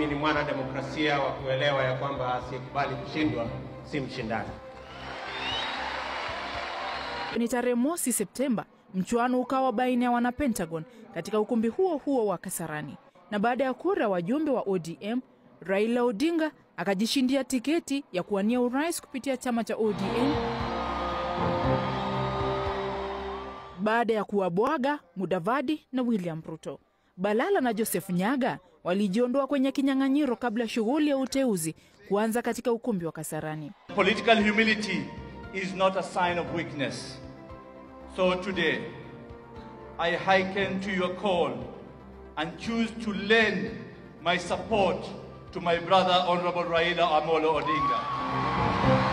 Mimi ni mwana demokrasia wa kuelewa ya kwamba asiyekubali kushindwa si mshindani. Ni tarehe mosi Septemba, mchuano ukawa baina ya wana Pentagon katika ukumbi huo huo wa Kasarani. Na baada ya kura wajumbe wa ODM, Raila Odinga akajishindia tiketi ya kuwania urais kupitia chama cha ODM baada ya kuwabwaga Mudavadi na William Ruto. Balala na Joseph Nyaga walijiondoa kwenye kinyang'anyiro kabla shughuli ya uteuzi kuanza katika ukumbi wa Kasarani. Political humility is not a sign of weakness. So today, I hearken to your call and choose to lend my support to my brother, Honorable Raila Amolo Odinga.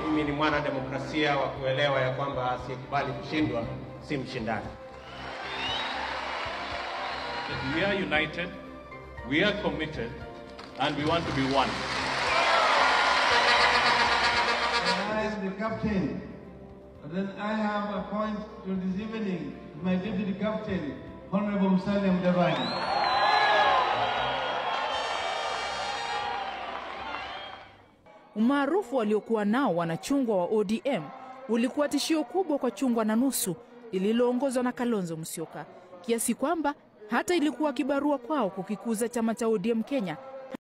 Mimi ni mwana demokrasia wa kuelewa ya kwamba asiyekubali kushindwa si mshindani. We are united, we are committed, and we want to be one. I am the captain, but then I have a point to this evening, my deputy captain, Honorable Musalia Mudavadi. Umaarufu waliokuwa nao wanachungwa wa ODM ulikuwa tishio kubwa kwa chungwa na nusu lililoongozwa na Kalonzo Musyoka, kiasi kwamba hata ilikuwa kibarua kwao kukikuza chama cha ODM Kenya